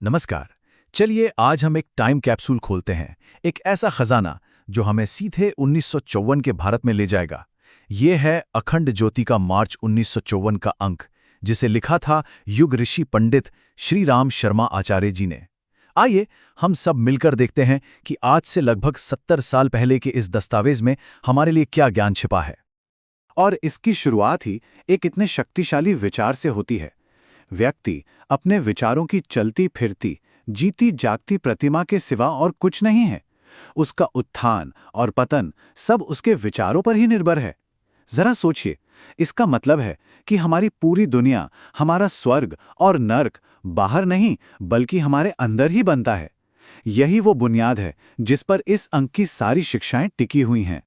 नमस्कार। चलिए आज हम एक टाइम कैप्सूल खोलते हैं, एक ऐसा खजाना जो हमें सीधे 1954 के भारत में ले जाएगा। ये है अखंड ज्योति का मार्च 1954 का अंक, जिसे लिखा था युग ऋषि पंडित श्री राम शर्मा आचार्य जी ने। आइए हम सब मिलकर देखते हैं कि आज से लगभग 70 साल पहले के इस दस्तावेज में हमारे लिए क्या ज्ञान छिपा है। और इसकी शुरुआत ही एक इतने शक्तिशाली विचार से होती है। व्यक्ति अपने विचारों की चलती फिरती जीती जागती प्रतिमा के सिवा और कुछ नहीं है। उसका उत्थान और पतन सब उसके विचारों पर ही निर्भर है। जरा सोचिए, इसका मतलब है कि हमारी पूरी दुनिया, हमारा स्वर्ग और नर्क बाहर नहीं बल्कि हमारे अंदर ही बनता है। यही वो बुनियाद है जिस पर इस अंक की सारी शिक्षाएं टिकी हुई हैं।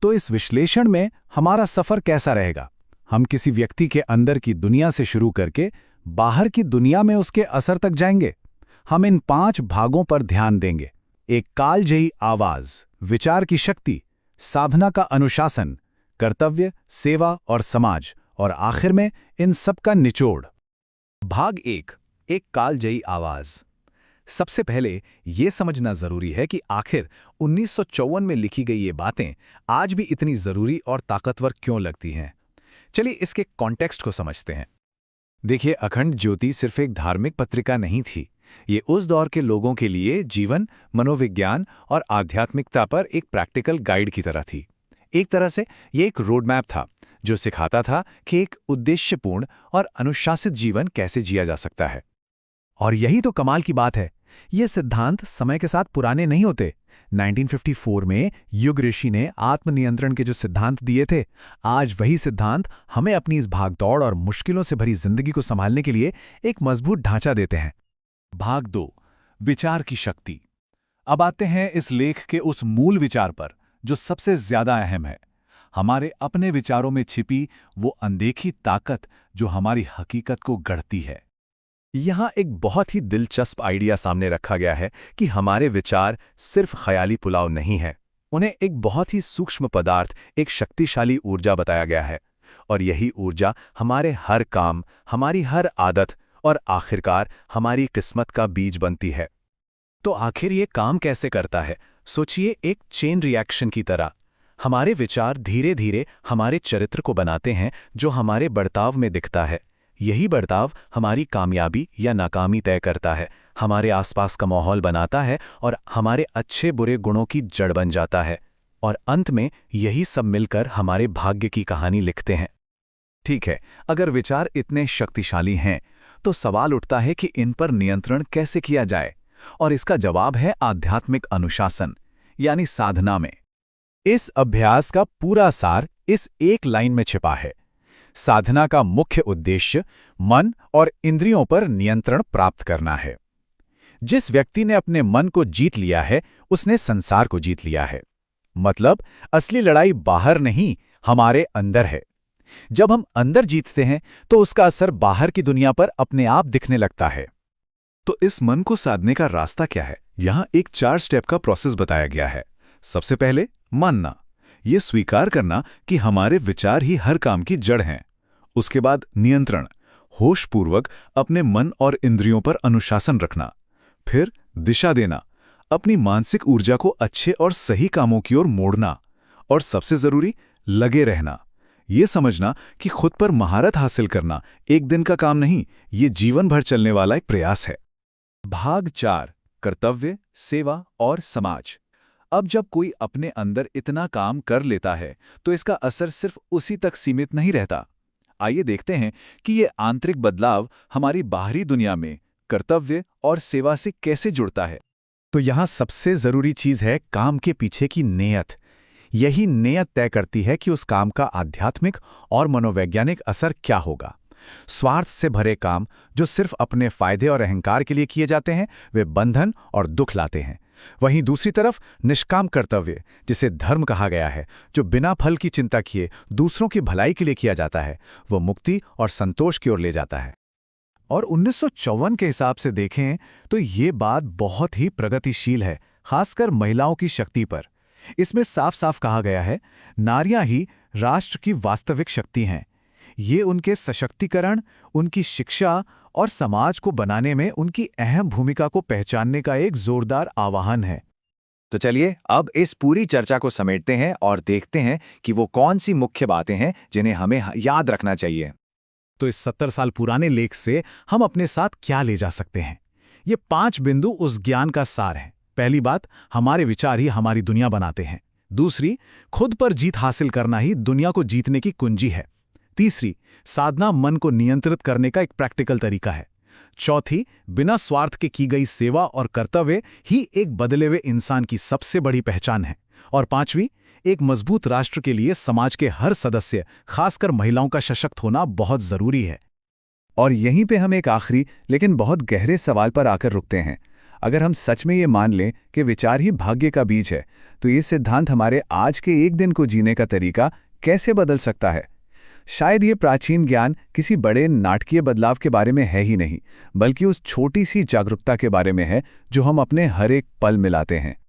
तो इस विश्लेषण में हमारा सफर कैसा रहेगा? हम किसी व्यक्ति के अंदर की दुनिया से शुरू करके बाहर की दुनिया में उसके असर तक जाएंगे। हम इन 5 भागों पर ध्यान देंगे। एक कालजयी आवाज, विचार की शक्ति, साधना का अनुशासन, कर्तव्य, सेवा और समाज, और आखिर में इन सब का निचोड़। भाग 1, एक कालजयी आवाज। सबसे पहले ये समझना जरूरी है कि आखिर 1954 में लिखी गई ये बातें आज भी इतनी जरूरी और ताकतवर क्यों लगती हैं। चलिए इसके कॉन्टेक्स्ट को समझते हैं। देखिए, अखंड ज्योति सिर्फ एक धार्मिक पत्रिका नहीं थी। ये उस दौर के लोगों के लिए जीवन, मनोविज्ञान और आध्यात्मिकता पर एक प्रैक्टिकल गाइड की तरह थी। एक तरह से ये एक रोड मैप था जो सिखाता था कि एक उद्देश्यपूर्ण और अनुशासित जीवन कैसे जिया जा सकता है। और यही तो कमाल की बात है, ये सिद्धांत समय के साथ पुराने नहीं होते। 1954 में युग ऋषि ने आत्मनियंत्रण के जो सिद्धांत दिए थे, आज वही सिद्धांत हमें अपनी इस भागदौड़ और मुश्किलों से भरी जिंदगी को संभालने के लिए एक मजबूत ढांचा देते हैं। भाग 2, विचार की शक्ति। अब आते हैं इस लेख के उस मूल विचार पर जो सबसे ज्यादा अहम है, हमारे अपने विचारों में छिपी वो अनदेखी ताकत जो हमारी हकीकत को गढ़ती है। यहाँ एक बहुत ही दिलचस्प आइडिया सामने रखा गया है कि हमारे विचार सिर्फ ख्याली पुलाव नहीं है। उन्हें एक बहुत ही सूक्ष्म पदार्थ, एक शक्तिशाली ऊर्जा बताया गया है, और यही ऊर्जा हमारे हर काम, हमारी हर आदत और आखिरकार हमारी किस्मत का बीज बनती है। तो आखिर ये काम कैसे करता है? सोचिए, एक चेन रिएक्शन की तरह। हमारे विचार धीरे धीरे हमारे चरित्र को बनाते हैं, जो हमारे बर्ताव में दिखता है। यही बर्ताव हमारी कामयाबी या नाकामी तय करता है, हमारे आसपास का माहौल बनाता है और हमारे अच्छे बुरे गुणों की जड़ बन जाता है। और अंत में यही सब मिलकर हमारे भाग्य की कहानी लिखते हैं। ठीक है, अगर विचार इतने शक्तिशाली हैं, तो सवाल उठता है कि इन पर नियंत्रण कैसे किया जाए, और इसका जवाब है आध्यात्मिक अनुशासन, यानी साधना में। इस अभ्यास का पूरा सार इस एक लाइन में छिपा है। साधना का मुख्य उद्देश्य मन और इंद्रियों पर नियंत्रण प्राप्त करना है। जिस व्यक्ति ने अपने मन को जीत लिया है, उसने संसार को जीत लिया है। मतलब असली लड़ाई बाहर नहीं, हमारे अंदर है। जब हम अंदर जीतते हैं तो उसका असर बाहर की दुनिया पर अपने आप दिखने लगता है। तो इस मन को साधने का रास्ता क्या है? यहाँ एक 4 स्टेप का प्रोसेस बताया गया है। सबसे पहले मानना, ये स्वीकार करना कि हमारे विचार ही हर काम की जड़ हैं। उसके बाद नियंत्रण, होशपूर्वक अपने मन और इंद्रियों पर अनुशासन रखना। फिर दिशा देना, अपनी मानसिक ऊर्जा को अच्छे और सही कामों की ओर मोड़ना। और सबसे जरूरी, लगे रहना, ये समझना कि खुद पर महारत हासिल करना एक दिन का काम नहीं, ये जीवन भर चलने वाला एक प्रयास है। भाग 4, कर्तव्य, सेवा और समाज। अब जब कोई अपने अंदर इतना काम कर लेता है तो इसका असर सिर्फ उसी तक सीमित नहीं रहता। आइए देखते हैं कि ये आंतरिक बदलाव हमारी बाहरी दुनिया में कर्तव्य और सेवा से कैसे जुड़ता है। तो यहाँ सबसे जरूरी चीज है काम के पीछे की नेयत। यही नेयत तय करती है कि उस काम का आध्यात्मिक और मनोवैज्ञानिक असर क्या होगा। स्वार्थ से भरे काम जो सिर्फ अपने फायदे और अहंकार के लिए किए जाते हैं, वे बंधन और दुख लाते हैं। वहीं दूसरी तरफ निष्काम कर्तव्य, जिसे धर्म कहा गया है, जो बिना फल की चिंता किए दूसरों की भलाई के लिए किया जाता है, वो मुक्ति और संतोष की ओर ले जाता है। और 1954 के हिसाब से देखें तो ये बात बहुत ही प्रगतिशील है, खासकर महिलाओं की शक्ति पर। इसमें साफ साफ कहा गया है, नारियां ही राष्ट्र की वास्तविक शक्ति हैं। ये उनके सशक्तिकरण, उनकी शिक्षा और समाज को बनाने में उनकी अहम भूमिका को पहचानने का एक जोरदार आह्वान है। तो चलिए अब इस पूरी चर्चा को समेटते हैं और देखते हैं कि वो कौन सी मुख्य बातें हैं जिन्हें हमें याद रखना चाहिए। तो इस 70 साल पुराने लेख से हम अपने साथ क्या ले जा सकते हैं? ये 5 बिंदु उस ज्ञान का सार हैं। पहली बात, हमारे विचार ही हमारी दुनिया बनाते हैं। दूसरी, खुद पर जीत हासिल करना ही दुनिया को जीतने की कुंजी है। तीसरी, साधना मन को नियंत्रित करने का एक प्रैक्टिकल तरीका है। चौथी, बिना स्वार्थ के की गई सेवा और कर्तव्य ही एक बदले हुए इंसान की सबसे बड़ी पहचान है। और पांचवी, एक मजबूत राष्ट्र के लिए समाज के हर सदस्य, खासकर महिलाओं का सशक्त होना बहुत जरूरी है। और यहीं पे हम एक आखिरी लेकिन बहुत गहरे सवाल पर आकर रुकते हैं। अगर हम सच में ये मान लें कि विचार ही भाग्य का बीज है, तो ये सिद्धांत हमारे आज के एक दिन को जीने का तरीका कैसे बदल सकता है? शायद ये प्राचीन ज्ञान किसी बड़े नाटकीय बदलाव के बारे में है ही नहीं, बल्कि उस छोटी सी जागरूकता के बारे में है जो हम अपने हर एक पल मिलाते हैं।